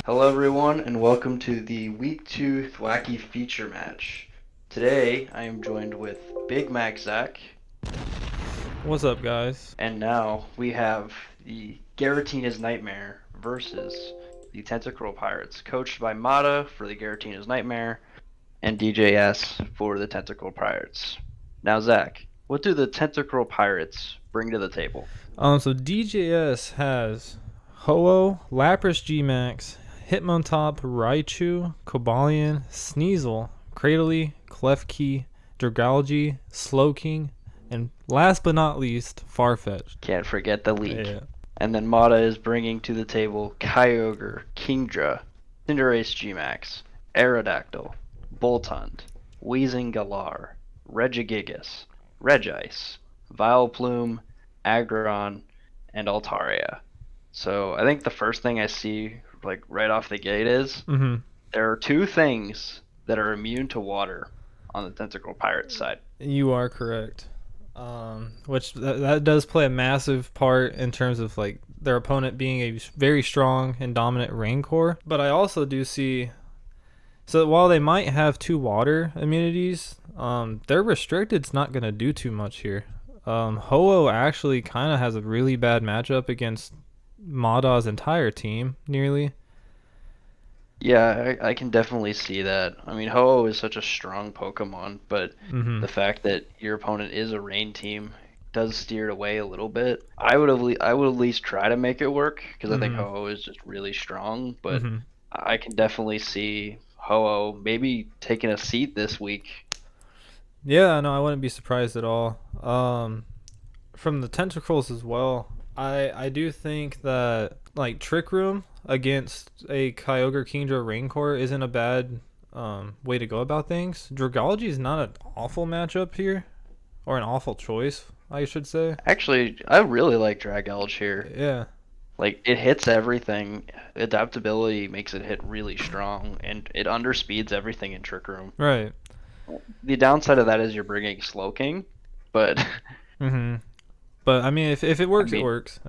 Hello, everyone, and welcome to the Week 2 Thwackey feature match. Today, I am joined with Big Mac Zach, What's up, guys? and now we have the Giratina's Nightmare versus the Tentacruel Pirates, coached by Mata for the Giratina's Nightmare and DJS for the Tentacruel Pirates. Now, Zach, what do the Tentacruel Pirates bring to the table? So DJS has Ho-Oh, Lapras G-Max, Hitmontop, Raichu, Cobalion, Sneasel, Cradily, Klefki, Dragalge, Slowking, and last but not least, Farfetch'd. Can't forget the leak. Yeah. And then Mata is bringing to the table Kyogre, Kingdra, Cinderace Gmax, Aerodactyl, Boltund, Weezing Galar, Regigigas, Regice, Vileplume, Aggron, and Altaria. So I think the first thing I see, like right off the gate, is Mm-hmm. there are two things that are immune to water on the Tentacle Pirate side. You are correct. Which that does play a massive part in terms of like their opponent being a very strong and dominant rain core. But I also do see, so while they might have two water immunities, their restricted's not gonna do too much here. Ho-Oh actually kind of has a really bad matchup against Mada's entire team, nearly. Yeah, I can definitely see that. I mean, Ho-Oh is such a strong Pokemon, but Mm-hmm. the fact that your opponent is a rain team does steer it away a little bit. I would at least try to make it work because I think Mm-hmm. Ho-Oh is just really strong, but Mm-hmm. I can definitely see Ho-Oh maybe taking a seat this week. Yeah, no, I wouldn't be surprised at all. From the tentacles as well, I do think that like Trick Room against a Kyogre Kingdra Raincore isn't a bad way to go about things. Dragalge is not an awful matchup here, or an awful choice, I should say. Actually, I really like Dragalge here. Yeah. Like it hits everything. Adaptability makes it hit really strong, and it underspeeds everything in Trick Room. Right. The downside of that is you're bringing Slowking, but Mm-hmm. But I mean, if it I works, it mean, works.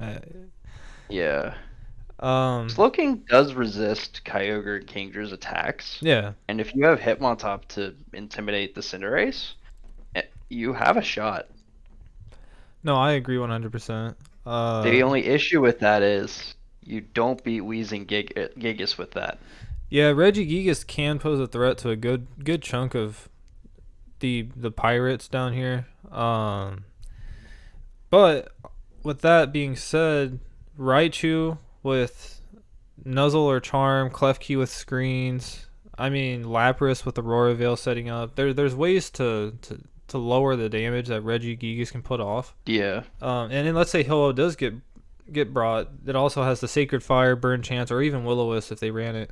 yeah. Um. Slowking does resist Kyogre and Kingdra's attacks, Yeah. and if you have Hitmontop to intimidate the Cinderace, you have a shot. No, I agree 100%. The only issue with that is you don't beat Weezing Gigas with that. Yeah, Regigigas can pose a threat to a good chunk of the pirates down here. But with that being said, Raichu with Nuzzle or Charm, Klefki with screens. I mean, Lapras with Aurora Veil setting up. There's ways to lower the damage that Regigigas can put off. Yeah, And then let's say Ho-Oh does get brought. It also has the Sacred Fire, Burn Chance, or even Will-O-Wisp if they ran it.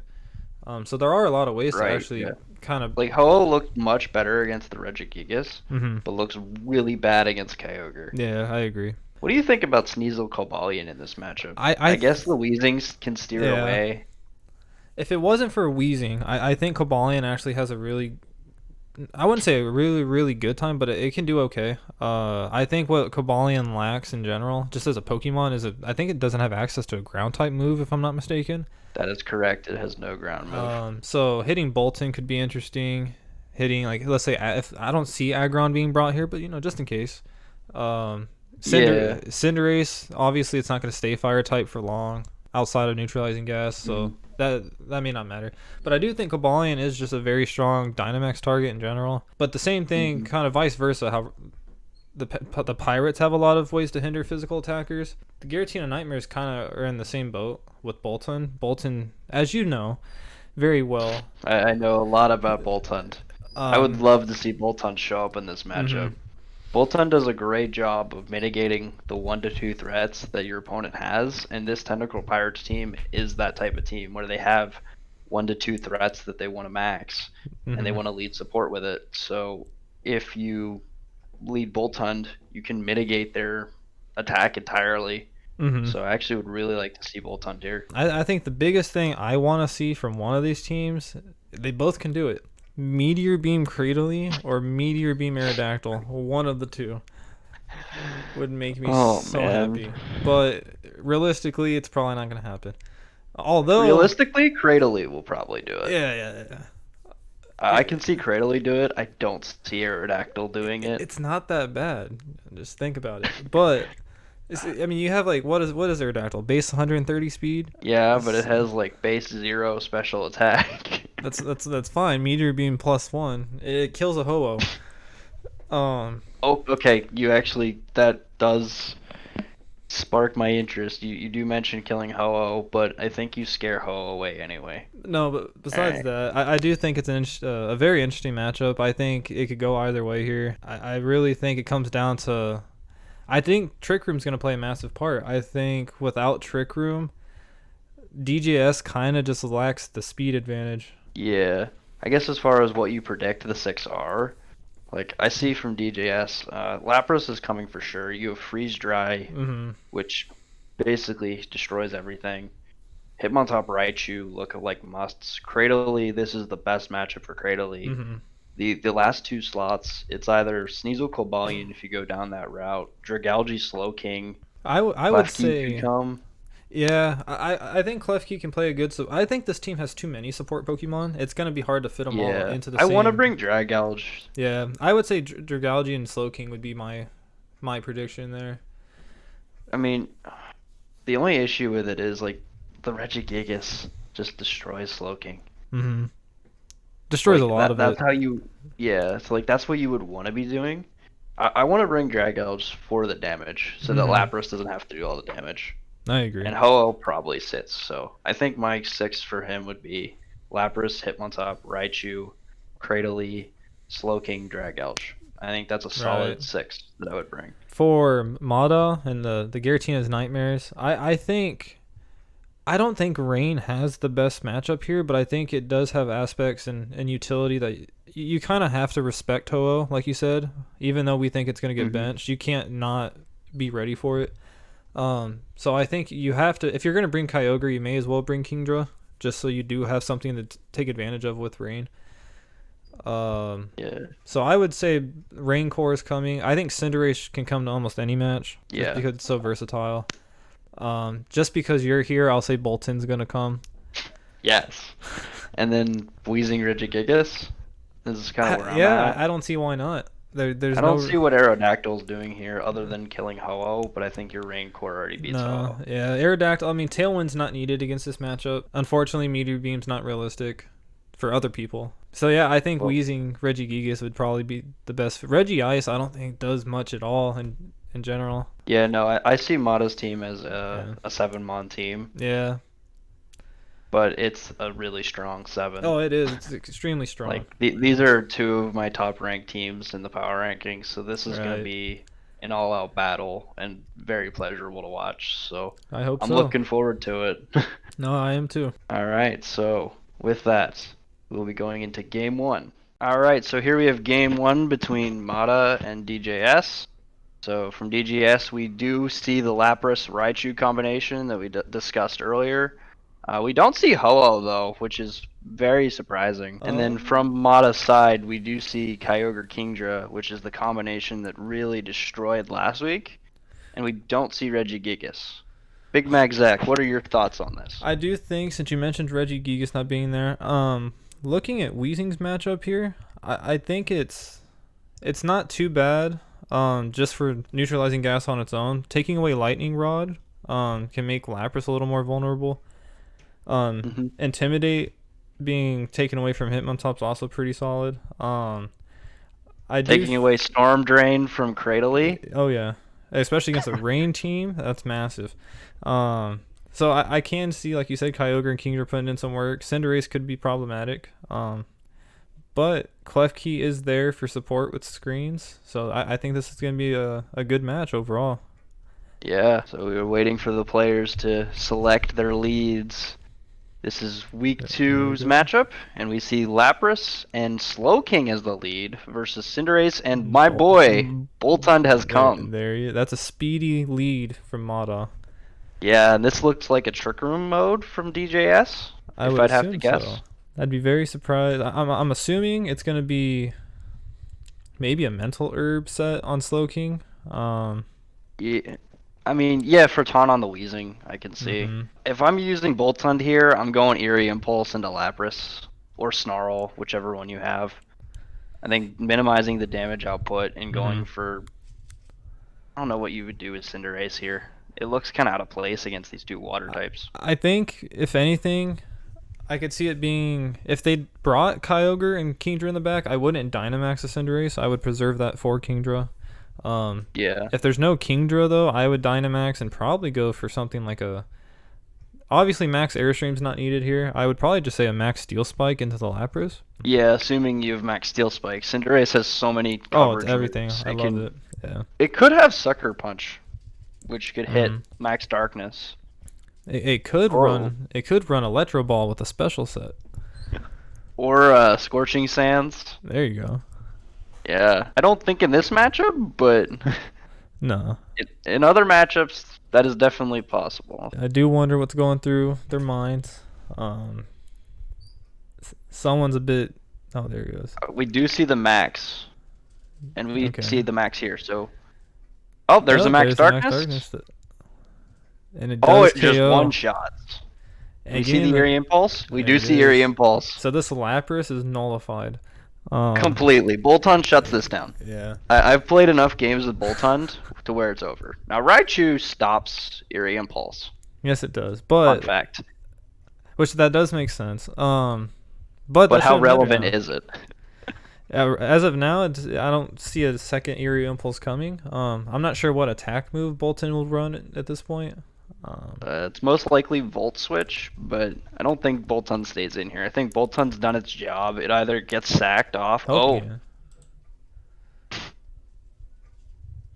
So there are a lot of ways to right. actually Yeah. kind of. Like Ho looked much better against the Regigigas, Hmm. but looks really bad against Kyogre. Yeah, I agree. What do you think about Sneasel Cobalion in this matchup? I I guess the Weezings can steer it yeah. away. If it wasn't for Wheezing, I think Cobalion actually has a really, I wouldn't say a really good time, but it can do okay. I think what Cobalion lacks in general, just as a Pokemon, I think it doesn't have access to a ground type move, if I'm not mistaken. That is correct. It has no ground move. So hitting Bolton could be interesting. Hitting, like, let's say, if I don't see Aggron being brought here, but just in case. Yeah. Cinderace, obviously it's not going to stay fire type for long outside of neutralizing gas, so that may not matter. But I do think Cobalion is just a very strong Dynamax target in general. But the same thing, kind of vice versa, how the pirates have a lot of ways to hinder physical attackers. The Giratina Nightmares kind of are in the same boat with Bolton. Bolton, as you know very well. I know a lot about Boltund. I would Um, love to see Boltund show up in this mhm. matchup. Boltund does a great job of mitigating the 1 to 2 threats that your opponent has, and this Tentacle Pirates team is that type of team where they have 1 to 2 threats that they want to max, and they Mhm. want to lead support with it. So if you lead Boltund, you can mitigate their attack entirely. Mhm. So I actually would really like to see Boltund here. I think the biggest thing I want to see from one of these teams, they both can do it. Meteor Beam Cradily or Meteor Beam Aerodactyl. One of the two would make me Oh so man. happy. But realistically, it's probably not going to happen. Although, Realistically, Cradily will probably do it. yeah. I can see Cradily do it. I don't see Aerodactyl doing it. It's not that bad. Just think about it. But I mean, you have like what is Aerodactyl? Base 130 speed. Yeah, but it has like base 0 special attack. That's fine. Meteor beam +1. It kills a Ho-Oh. Oh, okay. You actually that does spark my interest. You do mention killing Ho-Oh, but I think you scare Ho-Oh away anyway. No, but besides Alright. that, I do think it's a very interesting matchup. I think it could go either way here. I really think it comes down to. I think Trick Room's going to play a massive part. I think without Trick Room, DJS kind of just lacks the speed advantage. Yeah. I guess as far as what you predict the 6 are, like I see from DJS, Lapras is coming for sure. You have Freeze Dry, Mm-hmm. which basically destroys everything. Hitmontop Raichu look like musts. Cradily, this is the best matchup for Cradily. Mm-hmm. The last two slots, it's either Sneasel Cobalion if you go down that route, Dragalge Slowking, I would Klefki could say, come. yeah, I think Klefki can play a good. So I think this team has too many support Pokemon. It's gonna be hard to fit them all Yeah, into the I want to same. bring Dragalge. Yeah, I would say Dragalge and Slowking would be my prediction there. I mean, the only issue with it is like the Regigigas just destroys Slowking. Mm-hmm. Destroys a Like lot of that's it. how you, yeah. It's like that's what you would want to be doing. I want to bring Dragalge for the damage so that Mm-hmm. Lapras doesn't have to do all the damage. I agree. And Ho-Oh probably sits. So I think my 6 for him would be Lapras, Hitmontop, Raichu, Cradily, Slowking, Dragalge. I think that's a Right. solid 6 that I would bring. For Mada and the Giratina's Nightmares, I don't think Rain has the best matchup here, but I think it does have aspects and utility that you kind of have to respect Ho-Oh, like you said. Even though we think it's going to get Hmm. benched, you can't not be ready for it. So I think you have to, if you're going to bring Kyogre, you may as well bring Kingdra, just so you do have something to take advantage of with Rain. Yeah, So I would say Rain Core is coming. I think Cinderace can come to almost any match, just yeah, because it's so versatile. Just because you're here, I'll say Bolton's gonna come. yes. And then Wheezing Regigigas. This is kind of where I'm at. I don't see why not. There's I don't no, see what Aerodactyl's doing here other than killing Ho-Oh, but I think your Rain Core already beats no, Ho-Oh. yeah, Aerodactyl. I mean, Tailwind's not needed against this matchup. Unfortunately, Meteor Beam's not realistic for other people. So yeah, I think Well, Wheezing Regigigas would probably be the best. Reggie Ice, I don't think does much at all in general. yeah, no, I see Mata's team as Yeah, a 7-mon team, yeah. but it's a really strong 7. Oh, it is. It's extremely strong. Like these are two of my top ranked teams in the power rankings, so this is going to Right. be an all-out battle and very pleasurable to watch. So I hope I'm so. looking forward to it. No, I am too. All right, so with that, we'll be going into game 1. All right, so here we have game 1 between Mata and DJS. So from DGS, we do see the Lapras Raichu combination that we discussed earlier. We don't see Ho-Oh though, which is very surprising. And then from Mata's side, we do see Kyogre Kingdra, which is the combination that really destroyed last week. And we don't see Regigigas. Big Mac Zach, what are your thoughts on this? I do think since you mentioned Reggie Gigas not being there, looking at Weezing's matchup here, I think it's not too bad. Just for neutralizing gas on its own, taking away Lightning Rod, can make Lapras a little more vulnerable. Hmm. Intimidate being taken away from Hitmontop's also pretty solid. I do. Taking away Storm Drain from Cradily. Oh yeah, especially against a rain team, that's massive. So I can see, like you said, Kyogre and Kingdra putting in some work. Cinderace could be problematic. But Klefki is there for support with screens, so I think this is going to be a good match overall. Yeah, so we were waiting for the players to select their leads. This is week Here we 2's go. matchup, and we see Lapras and Slowking as the lead versus Cinderace, and my boy, Boltund has come. That's a speedy lead from Mada. Yeah, and this looks like a Trick Room mode from DJS, I if would I'd have to assume guess. so. I'd be very surprised. I'm assuming it's going to be maybe a mental herb set on Slowking. Yeah, I mean, yeah, for taunt on the Wheezing, I can see. Mm-hmm. If I'm using Boltund here, I'm going Eerie Impulse into Lapras or Snarl, whichever one you have. I think minimizing the damage output and Mm-hmm. going for, I don't know what you would do with Cinderace here. It looks kind of out of place against these two water types. I think if anything, I could see it being if they brought Kyogre and Kingdra in the back, I wouldn't Dynamax a Cinderace. I would preserve that for Kingdra. Yeah. If there's no Kingdra though, I would Dynamax and probably go for something like a. Obviously, Max Airstream's not needed here. I would probably just say a Max Steel Spike into the Lapras. Yeah, assuming you have Max Steel Spike. Cinderace has so many Oh, it's coverage everything. moves. I love it. Yeah. It could have Sucker Punch, which could hit Mhm. Max Darkness. It could Oh. run. It could run Electro Ball with a special set. Or Scorching Sands. There you go. Yeah. I don't think in this matchup, but No, in other matchups, that is definitely possible. I do wonder what's going through their minds. Someone's a bit. Oh, there he goes. We do see the Max, and we Okay. see the Max here, so. Oh, there's a Max there's the Darkness. And it Oh, does it just KO. one-shots. We see Again, the Eerie Impulse? We there do it see Eerie is. Impulse. So this Lapras is nullified. Completely. Boltund shuts this down. Yeah. I've played enough games with Boltund to where it's over. Now Raichu stops Eerie Impulse. Yes, it does. Fun But fact. which that does make sense. But But how relevant is it? As of now, I don't see a second Eerie Impulse coming. I'm not sure what attack move Bolton will run at this point. It's most likely Volt Switch, but I don't think Boltund stays in here. I think Boltund's done its job. It either gets sacked off. Oh, Yeah.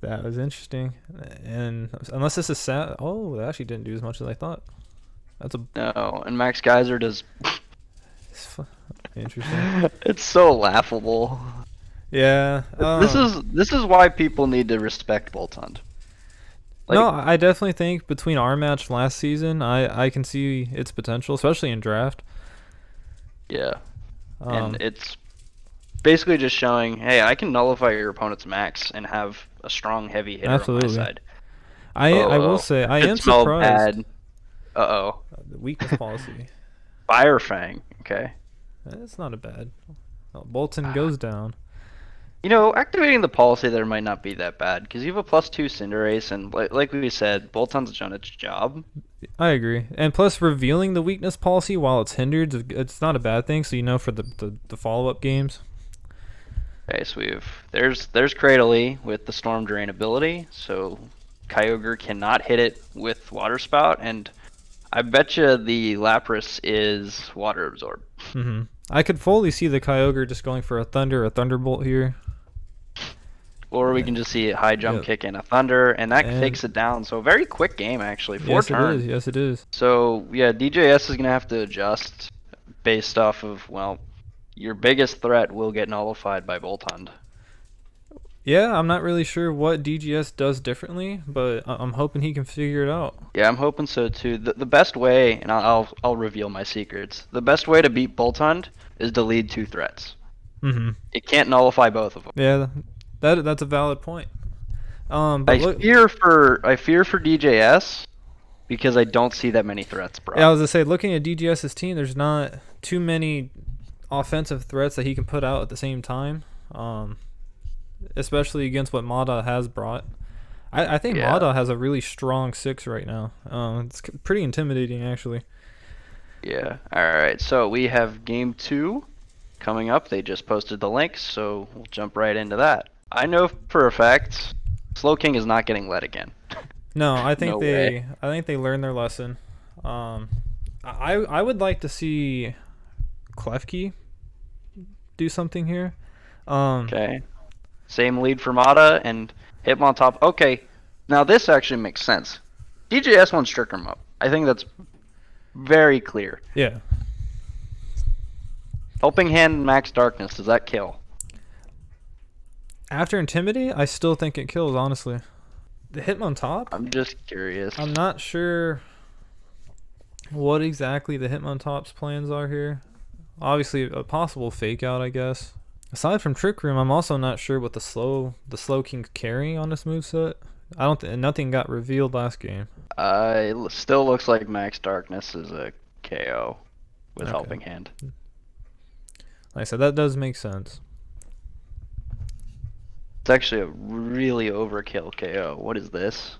That was interesting. And unless this is sad. Oh, that actually didn't do as much as I thought. That's a no. And Max Geyser does. interesting. It's so laughable. Yeah. This is why people need to respect Boltund. No, I definitely think between our match last season, I can see its potential, especially in draft. Yeah. Um, And it's basically just showing, hey, I can nullify your opponent's max and have a strong heavy hitter Absolutely. on my side. I will say I am surprised. Bad. Uh-oh. The weakness policy. Fire Fang. Okay. That's not a bad. Well, Bolton goes down. You know, activating the policy there might not be that bad, because you have a +2 Cinderace, and like we said, Boltund's done its job. I agree, and plus revealing the weakness policy while it's hindered, it's not a bad thing. So you know for the follow-up games. Okay, so there's Cradily with the Storm Drain ability, so Kyogre cannot hit it with Water Spout, and I bet you the Lapras is Water Absorb. Mm-hmm. I could fully see the Kyogre just going for a Thunderbolt here. Or we can just see a high jump kick and a Thunder, and that And- takes it down. So a very quick game, actually. 4 Yes, turns. it is. Yes, it is. So, yeah, DJS is going to have to adjust based off of, well, your biggest threat will get nullified by Boltund. Yeah, I'm not really sure what DGS does differently, but I'm hoping he can figure it out. Yeah, I'm hoping so too. The best way, and I'll reveal my secrets. The best way to beat Boltund is to lead 2 threats. Mm-hmm. It can't nullify both of them. Yeah, that's a valid point. But I fear for DJS because I don't see that many threats, bro. yeah, I was gonna say, looking at DGS's team, there's not too many offensive threats that he can put out at the same time. Especially against what Mada has brought. I think Mada has a really strong 6 right now. It's pretty intimidating, actually. Yeah. All right. So we have game 2 coming up. They just posted the links, so we'll jump right into that. I know for a fact Slowking is not getting led again. No, I think No they way. I think they learned their lesson. I would like to see Klefki do something here. Okay. Same lead for Mata and Hitmontop. Okay. Now this actually makes sense. DJS wants Trick him up. I think that's very clear. Yeah. Helping Hand Max Darkness, does that kill? After Intimidate, I still think it kills, honestly. The Hitmontop? I'm just curious. I'm not sure what exactly the Hitmontop's plans are here. Obviously, a possible fake out, I guess. Aside from Trick Room, I'm also not sure what the slow King's carrying on this moveset. I don't. Nothing got revealed last game. Still looks like Max Darkness is a KO with Okay. Helping Hand. Like I said, that does make sense. It's actually a really overkill KO. What is this?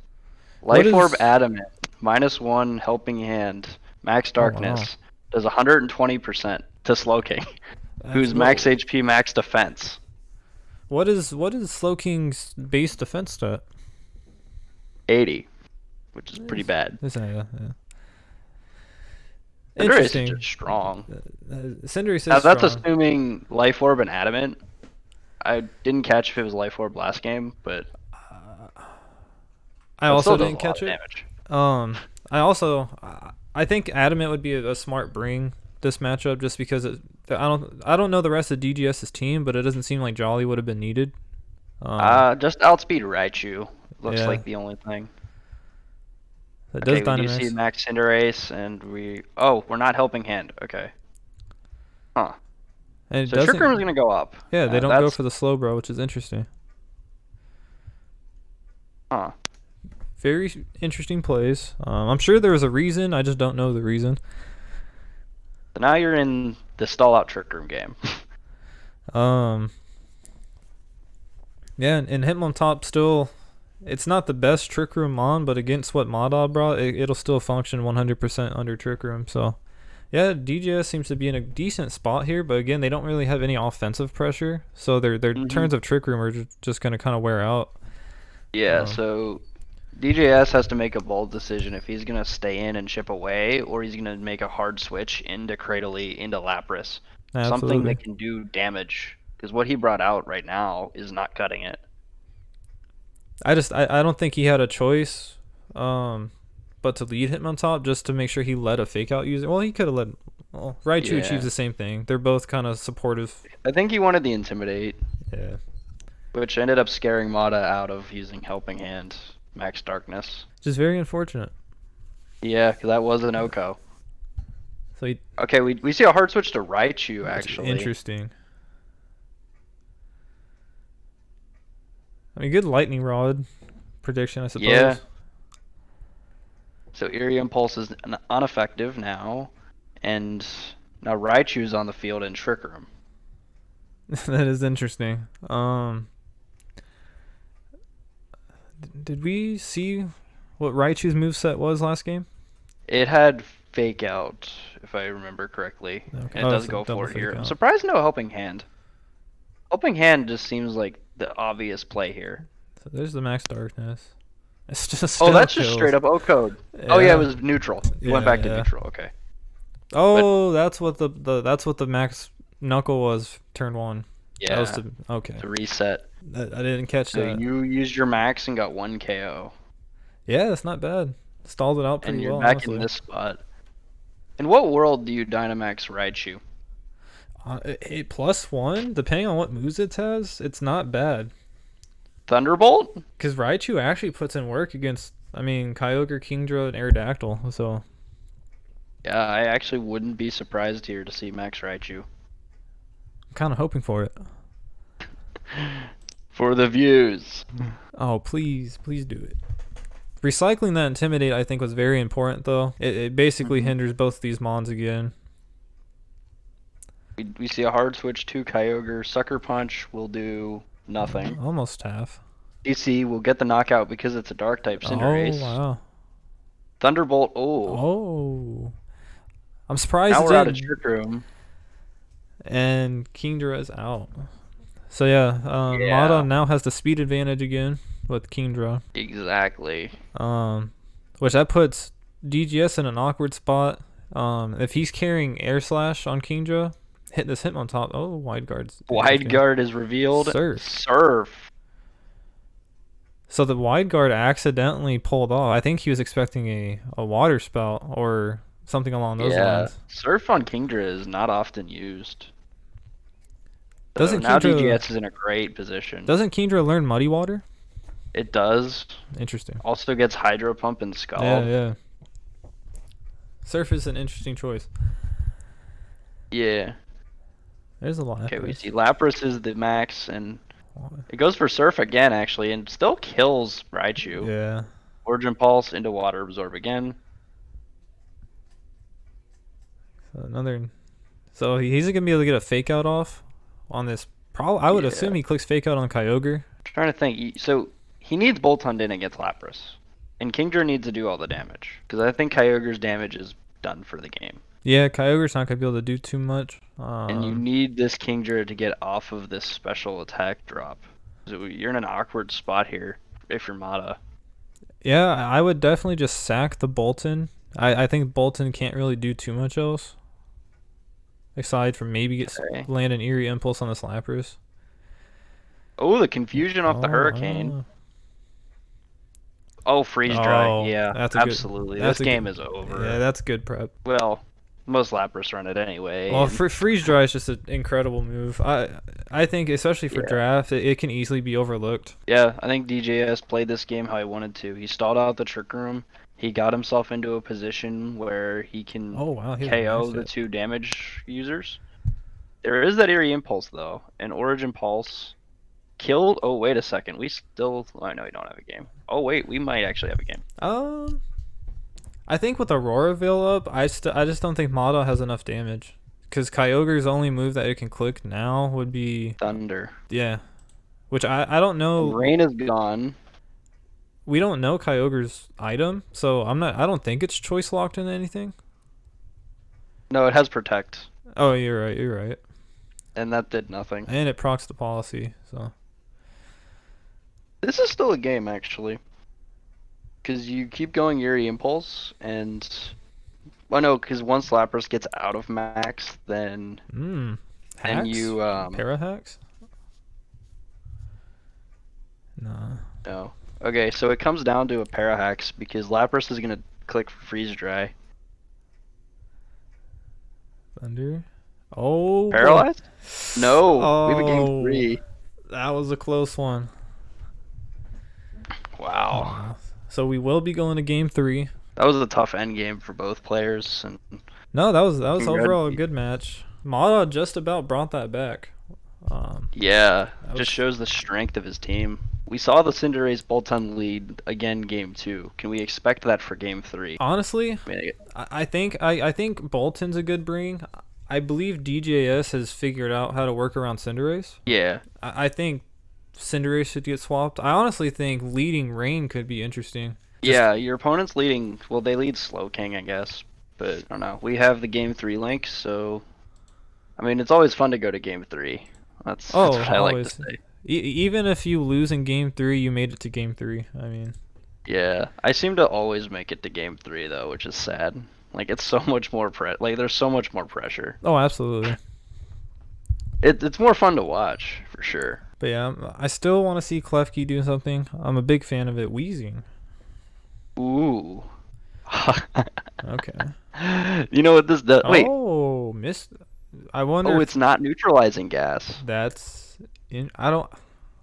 What Life Orb is? Adamant, -1 Helping Hand, Max Oh wow. Darkness, does 120% to Slowking, who's max Whoa. HP, max defense. What is Slowking's base defense stat? 80, which is pretty bad. Yeah. Cinderace is Interesting. just strong. Cinderace Now is that's strong. assuming Life Orb and Adamant. I didn't catch if it was Life Orb last game, but I it also still does a didn't lot catch of it. damage. I also I think Adamant would be a smart bring this matchup just because I don't know the rest of DGS's team, but it doesn't seem like Jolly would have been needed. Just outspeed Raichu. Looks Yeah, like the only thing. it does Okay, we do see Dynamax. Max Cinderace, and we're not Helping Hand. Okay. Huh. And it So Trick Room is doesn't. gonna go up. Yeah, they don't go That's for the slow bro, which is interesting. huh. Very interesting plays. I'm sure there was a reason. I just don't know the reason. So now you're in the stall out Trick Room game. Um, yeah, and Hitmontop still, it's not the best Trick Room mon, but against what Mada brought, it'll still function 100% under Trick Room. So, yeah, DJS seems to be in a decent spot here, but again, they don't really have any offensive pressure, so their hmm turns of Trick Room are just going to kind of wear out. Yeah. So DJS has to make a bold decision if he's gonna stay in and chip away, or he's gonna make a hard switch into Cradily into Lapras, something Absolutely. that can do damage. Because what he brought out right now is not cutting it. I don't think he had a choice, but to lead Hitmontop just to make sure he let a fake out user. Well, he could have let. Well, Raichu achieves Yeah. the same thing. They're both kind of supportive. I think he wanted the Intimidate, Yeah. which ended up scaring Mata out of using Helping Hand, Max Darkness. Just very unfortunate. Yeah, because that was an Oko. So Okay, we see a hard switch to Raichu, it's actually. interesting. I mean, good lightning rod prediction, I Yeah. suppose. So Eerie Impulse is ineffective now, and now Raichu's on the field in Trick Room. That is interesting. Did we see what Raichu's moveset was last game? It had Fake Out, if I remember correctly, Okay. and it Oh, does it's a go double for it fake here. I'm out. surprised no Helping Hand. Helping Hand just seems like the obvious play here. So there's the max darkness. It's just Oh, still that's just kills. straight up O-code. Oh yeah, it Yeah. was neutral. He went Yeah, back to yeah. neutral. Okay, but Oh, that's what that's what the max knuckle was turn one. That was yeah, okay. to reset. I didn't catch So that. you used your max and got 1 KO, Yeah, that's not bad. Stalled it out and pretty you're well, back in honestly. this spot. In what world do you Dynamax Raichu? A +1, depending on what moves it has, it's not bad. Thunderbolt? Because Raichu actually puts in work against, I mean, Kyogre, Kingdra, and Aerodactyl. So Yeah, I actually wouldn't be surprised here to see Max Raichu. I'm kind of hoping for it. For the views. Oh, please do it. Recycling that Intimidate, I think, was very important, though. It basically Mhm. hinders both these Mons again. We see a hard switch to Kyogre. Sucker Punch will do nothing. Almost half. DC will get the knockout because it's a dark type Oh, Cinderace. wow. Thunderbolt, oh. Oh. I'm surprised Now it we're out of didn't. Trick Room. And Kingdra is out. So, yeah, Mada Yeah, now has the speed advantage again with Kingdra. exactly. Which that puts DGS in an awkward spot. If he's carrying Air Slash on Kingdra, hit this Hitmontop. Oh, wide guard's Wide interesting. guard is revealed. Surf. Surf. So the wide guard accidentally pulled off. I think he was expecting a water spout or something along those Yeah. lines. Surf on Kingdra is not often used. So Doesn't now Kingdra DGS is in a great position. doesn't Kingdra learn Muddy Water? It does. Interesting. Also gets Hydro Pump and Yeah, Scald. yeah. Surf is an interesting choice. Yeah. There's a lot. Okay, we see Lapras is the max, and It goes for Surf again, actually, and still kills Raichu. Yeah. Origin Pulse into Water Absorb again. So another. So he's gonna be able to get a Fake Out off on this. Probably, I would Yeah. assume he clicks Fake Out on Kyogre. Trying to think. So he needs Boltund in against Lapras, and Kingdra needs to do all the damage because I think Kyogre's damage is done for the game. Yeah, Kyogre's not gonna be able to do too much. And you need this Kingdra to get off of this special attack drop. So you're in an awkward spot here if you're Mata. Yeah, I would definitely just sack the Bolton. I think Bolton can't really do too much else. Aside from maybe land an Eerie Impulse on this Lapras. Oh, the confusion off the Hurricane. Oh, Freeze Dry. Yeah, absolutely. This game is over. Yeah, that's good prep. Well, most Lapras run it anyway. Well, Freeze Dry is just an incredible move. I think, especially for draft, it can easily be overlooked. Yeah, I think DJS played this game how he wanted to. He stalled out the Trick Room. He got himself into a position where he can KO the two damage users. There is that Eerie Impulse, though. An Origin Pulse killed. Oh, wait a second. We still. I know we don't have a game. Oh, wait. We might actually have a game. I think with Aurora Veil up, I just don't think Mata has enough damage. Because Kyogre's only move that it can click now would be Thunder. Yeah. Which I don't know. Rain is gone. We don't know Kyogre's item, so I don't think it's choice locked in anything. No, it has Protect. Oh, you're right. And that did nothing. And it procs the policy, so. This is still a game, actually. Because you keep going Eerie Impulse, and... Well, no, because once Lapras gets out of max, then... Hacks? And you... Parahacks? Nah. No. Okay, so it comes down to a Parahacks, because Lapras is going to click Freeze Dry. Thunder? Oh. Paralyzed? No, we have a game 3. That was a close one. Wow. So we will be going to game 3. That was a tough end game for both players. And no, that was overall a good match. Mata just about brought that back. Yeah, just shows the strength of his team. We saw the Cinderace Boltund lead again game 2. Can we expect that for game 3? Honestly, I think Bolton's a good bring. I believe DJS has figured out how to work around Cinderace. Yeah. I think Cinderace should get swapped. I honestly think leading Rain could be interesting. Yeah, your opponent's leading. Well, they lead Slowking, I guess. But I don't know. We have the game 3 link, so. I mean, it's always fun to go to game 3. That's what I like to say. Even if you lose in game 3, you made it to game 3. I mean. Yeah, I seem to always make it to game 3 though, which is sad. Like it's so much more there's so much more pressure. Oh, absolutely. It's more fun to watch for sure. But yeah, I still want to see Klefki do something. I'm a big fan of it. Wheezing. Ooh. Okay. You know what this does? Wait. Oh, missed. I wonder. Oh, it's not neutralizing gas. That's. I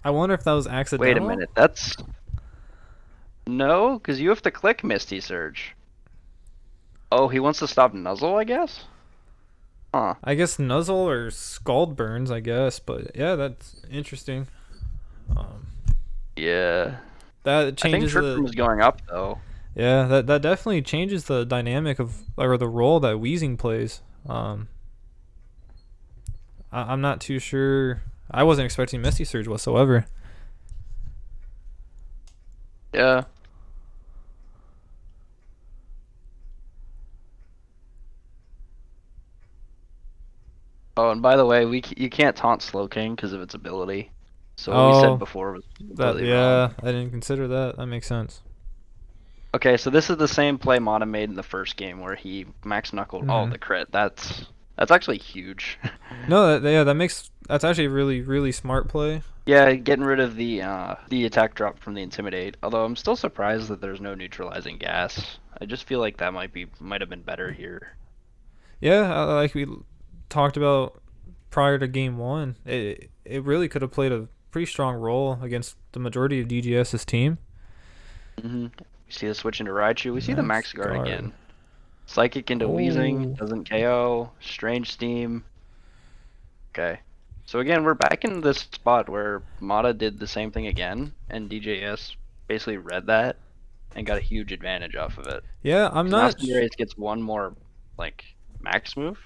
wonder if that was accidental. Wait a minute. That's. No, because you have to click Misty Surge. Oh, he wants to stop Nuzzle, I guess? Huh. I guess Nuzzle or Scald Burns, I guess. But yeah, that's interesting. Yeah. That changes. I think Trick Room is going up, though. Yeah, that definitely changes the dynamic of, or the role that Wheezing plays. I'm not too sure. I wasn't expecting Misty Surge whatsoever. Yeah. Oh, and by the way, you can't taunt Slowking because of its ability. So what we said before was completely wrong. I didn't consider that. That makes sense. Okay, so this is the same play Mata made in the first game where he max knuckled. Oh, the crit. That's actually huge. No, that's actually a really, really smart play. Yeah, getting rid of the attack drop from the Intimidate. Although I'm still surprised that there's no neutralizing gas. I just feel like that might have been better here. Yeah, like we talked about prior to game 1, it really could have played a pretty strong role against the majority of DGS's team. We see the switch into Raichu. We see the Max Guard again. Psychic into Wheezing, doesn't KO. Strange Steam. Okay. So again, we're back in this spot where Mata did the same thing again, and DJS basically read that and got a huge advantage off of it. Yeah, Because now Cinderace gets one more like max move.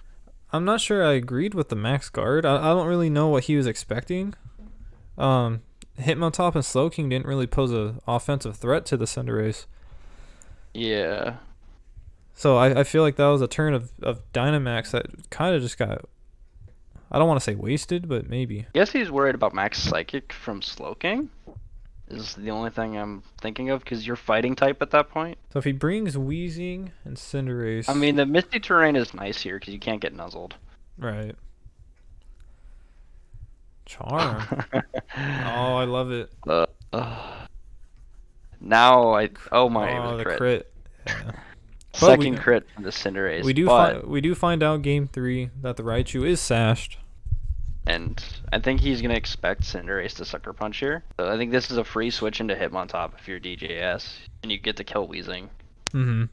I'm not sure I agreed with the max guard. I don't really know what he was expecting. Hitmontop and Slowking didn't really pose a offensive threat to the Cinderace. Yeah. So I feel like that was a turn of Dynamax that kind of just got, I don't want to say wasted, but maybe. I guess he's worried about max Psychic from Slowking. Is the only thing I'm thinking of, because you're fighting type at that point. So if he brings Wheezing and Cinderace... I mean, the Misty Terrain is nice here because you can't get nuzzled. Right. Charm. Oh, I love it. Now oh my, oh, it was the crit. crit. Yeah. Second crit from the Cinderace. We do find out game 3 that the Raichu is sashed. And I think he's gonna expect Cinderace to Sucker Punch here. So I think this is a free switch into Hitmontop if you're DJS, and you get to kill Wheezing.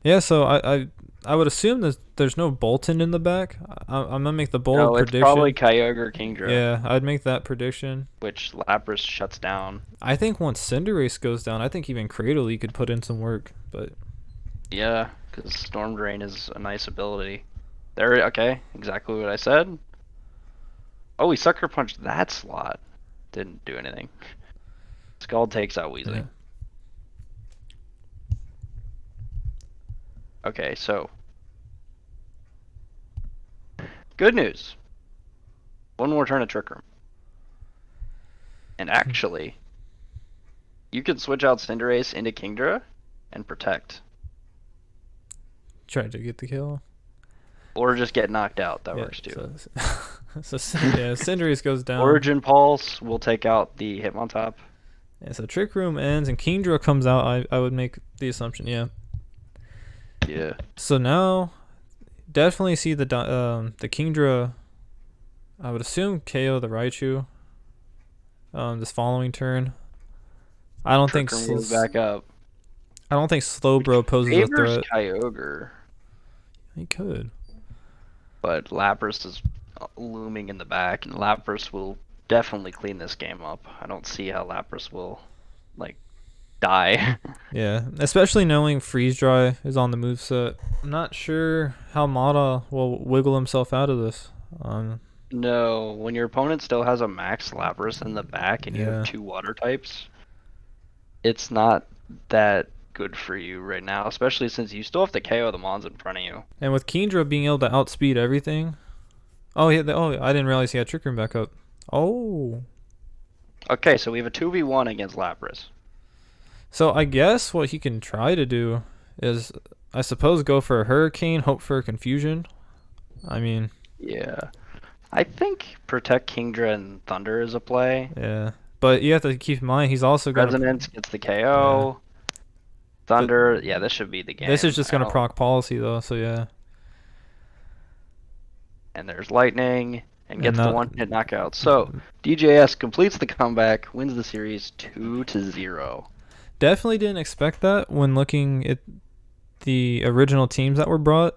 Yeah, so I would assume that there's no Bolton in the back. I'm gonna make the bold prediction. It's probably Kyogre Kingdra. Yeah, I'd make that prediction. Which Lapras shuts down. I think once Cinderace goes down, I think even Cradily could put in some work, but... Yeah, because Storm Drain is a nice ability. There, okay, exactly what I said. Oh, he Sucker Punched that slot. Didn't do anything. Scald takes out Weezing. Yeah. Okay, so. Good news. One more turn of Trick Room. And actually, you can switch out Cinderace into Kingdra and protect. Tried to get the kill. Or just get knocked out. That works too. So yeah, Cinderace goes down. Origin Pulse will take out the Hitmontop. Yeah, so Trick Room ends and Kingdra comes out. I would make the assumption, yeah. Yeah. So now, definitely see the Kingdra. I would assume KO the Raichu. This following turn. I don't think back up. I don't think Slowbro poses a threat. Kyogre. He could. But Lapras is looming in the back, and Lapras will definitely clean this game up. I don't see how Lapras will, like, die. Yeah, especially knowing Freeze Dry is on the moveset. I'm not sure how Mata will wiggle himself out of this. No, when your opponent still has a max Lapras in the back and you have 2 water types, it's not that good for you right now, especially since you still have to KO the Mons in front of you. And with Kingdra being able to outspeed everything. Oh, yeah. I didn't realize he had Trick Room back up. Oh. Okay, so we have a 2v1 against Lapras. So I guess what he can try to do is, I suppose, go for a Hurricane, hope for a Confusion. I mean... Yeah. I think Protect Kingdra and Thunder is a play. Yeah. But you have to keep in mind, he's also going to... Resonance gets the KO. Yeah. Thunder, but yeah, this should be the game. This is just going to proc Policy, though, so yeah. And there's Lightning, and gets the one-hit knockout. So, DJS completes the comeback, wins the series 2-0. Definitely didn't expect that when looking at the original teams that were brought.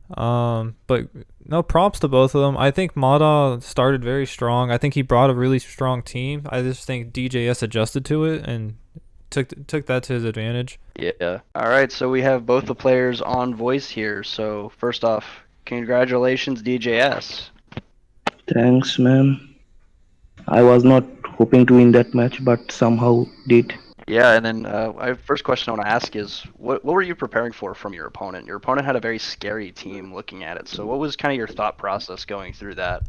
But no, props to both of them. I think Mata started very strong. I think he brought a really strong team. I just think DJS adjusted to it and took that to his advantage. Yeah. All right, so we have both the players on voice here. So first off, congratulations, DJS. Thanks, man. I was not hoping to win that match, but somehow did. Yeah, and then my first question I want to ask is, what were you preparing for from your opponent? Your opponent had a very scary team looking at it. So what was kind of your thought process going through that?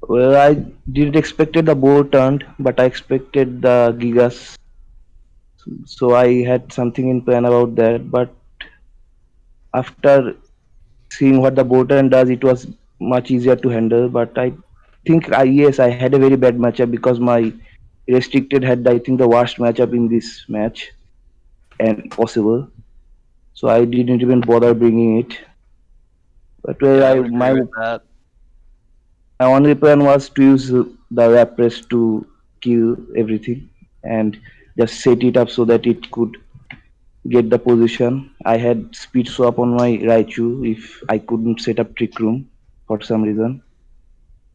Well, I didn't expect the board turned, but I expected the Gigas. So I had something in plan about that. But after seeing what the board turn does, it was much easier to handle. But I think I had a very bad matchup because my restricted had, I think, the worst matchup in this match and possible. So I didn't even bother bringing it. But my only plan was to use the Lapras to kill everything and just set it up so that it could get the position. I had speed swap on my Raichu if I couldn't set up Trick Room for some reason.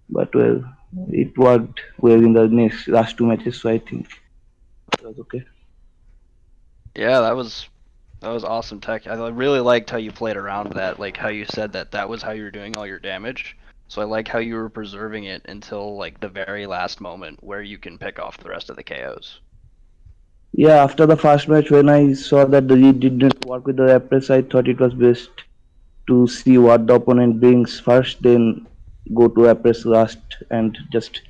But well, it worked well in the next last two matches, so I think it was okay. Yeah, that was awesome tech. I really liked how you played around that, like how you said that that was how you were doing all your damage. So I like how you were preserving it until like the very last moment where you can pick off the rest of the KOs. Yeah, after the first match, when I saw that the lead did not work with the Lapras, I thought it was best to see what the opponent brings first, then go to Lapras last and just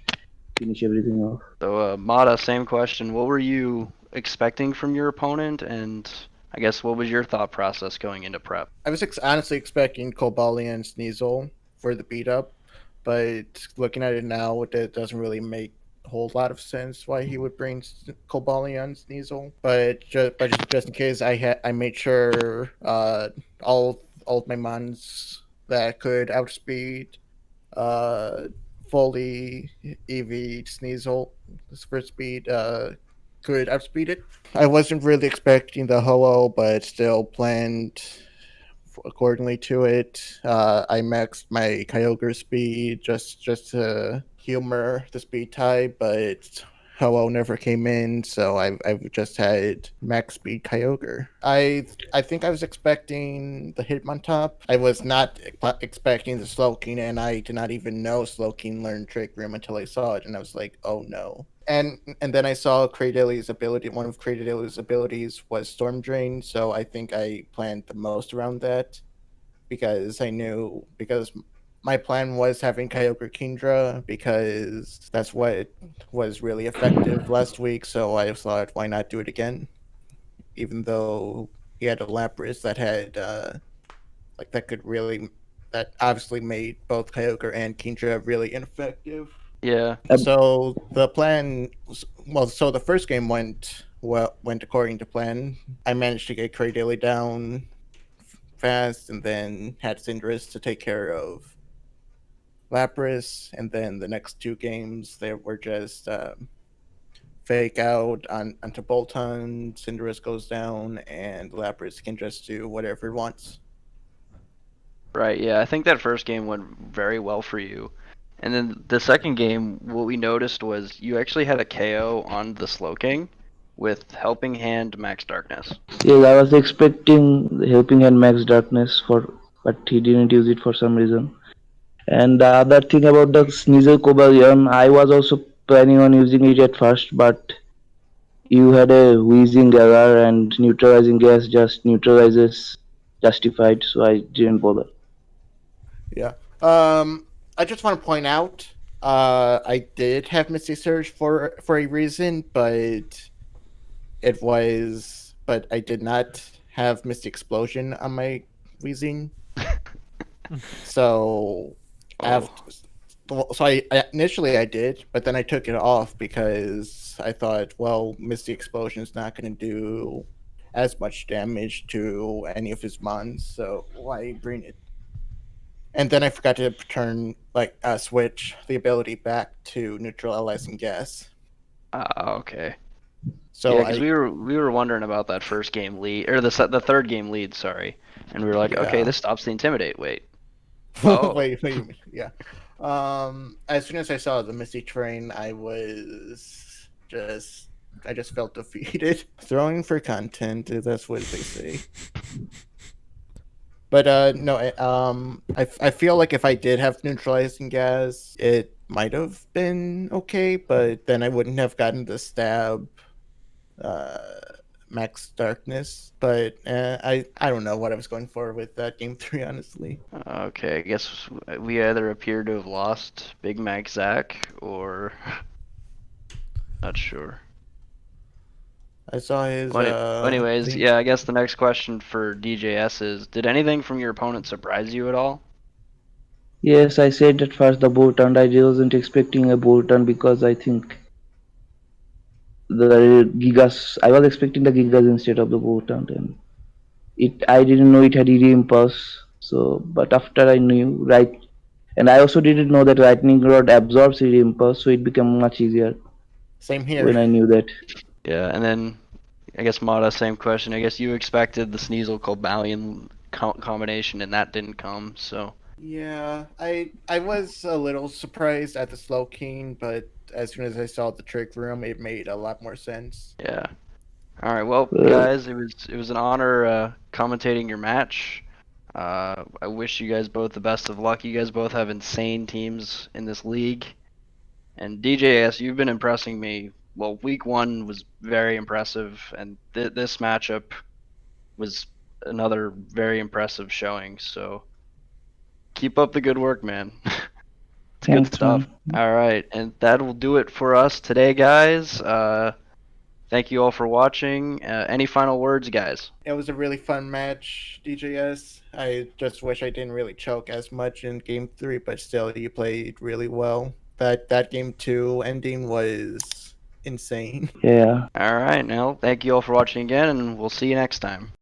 finish everything off. So Mata, same question. What were you expecting from your opponent, and I guess what was your thought process going into prep? I was honestly expecting Cobalion and Sneasel for the beat up, but looking at it now, it doesn't really make a whole lot of sense why he would bring Cobalion and Sneasel. But just in case, I made sure all of my mons that could outspeed uh fully EV Sneasel for speed could outspeed it. I wasn't really expecting the Ho-Oh, but still planned accordingly to it. I maxed my Kyogre speed just to humor the speed type, but Ho-Oh never came in, so I've just had max speed Kyogre. I think I was expecting the Hitmontop. I was not expecting the Slowking, and I did not even know Slowking learned Trick Room until I saw it, and I was like, oh no. And then I saw Cradale's ability. One of Cradale's abilities was Storm Drain, so I think I planned the most around that because my plan was having Kyogre Kingdra because that's what was really effective last week. So I thought, why not do it again? Even though he had a Lapras that had like that obviously made both Kyogre and Kingdra really ineffective. Yeah, So the plan, so the first game went according to plan. I managed to get Cradily down fast, and then had Cinderace to take care of Lapras, and then the next two games they were just fake out onto Bolton. Cinderace goes down, and Lapras can just do whatever it wants. right. Yeah, I think that first game went very well for you. And then the second game, what we noticed was you actually had a KO on the Slowking with Helping Hand Max Darkness. Yes, I was expecting helping hand Max Darkness for, but he didn't use it for some reason. And the other thing about the Sneasel Cobalion, I was also planning on using it at first, but you had a wheezing error and neutralizing gas just neutralizes justified, so I didn't bother. Yeah. I just want to point out, I did have Misty Surge for a reason, but I did not have Misty Explosion on my wheezing. So Oh, after, so initially I did, but then I took it off because I thought, well, Misty Explosion is not going to do as much damage to any of his mons, so why bring it? And then I forgot to turn switch the ability back to neutralizing gas. okay. Yeah, So because we were wondering about that first game lead or the third game lead, sorry, and we were like, okay, yeah. this stops the intimidate. Wait, oh, Wait, yeah. As soon as I saw the Misty Train, I just felt defeated. Throwing for content, that's what they say. But no, I feel like if I did have neutralizing gas, it might have been okay, but then I wouldn't have gotten the stab, uh, max darkness. But I don't know what I was going for with that game 3, honestly. okay. I guess we either appear to have lost Big Mac Zach or not sure. I saw his Anyways, thing. yeah, I guess the next question for DJS is: did anything from your opponent surprise you at all? Yes, I said at first the bolt and I wasn't expecting a bolt on because I think the Gigas, I was expecting the Gigas instead of the bolt and it, I didn't know it had ED impulse. So, but after I knew, right, and I also didn't know that lightning rod absorbs ED impulse, so it became much easier Same here. when I knew that. Yeah, and then I guess Mata, same question. I guess you expected the Sneasel Cobalion combination, and that didn't come. So Yeah, I was a little surprised at the Slowking, but as soon as I saw the Trick Room, it made a lot more sense. Yeah. All right. Well, Uh, guys, it was an honor commentating your match. I wish you guys both the best of luck. You guys both have insane teams in this league. And DJS, you've been impressing me. Well, week one was very impressive, and this matchup was another very impressive showing. So keep up the good work, man. It's good Thanks, stuff. man. All right, and that will do it for us today, guys. Thank you all for watching. Any final words, guys? It was a really fun match, DJS. I just wish I didn't really choke as much in game 3, but still, you played really well. That game 2 ending was insane. Yeah. All right, now thank you all for watching again, and we'll see you next time.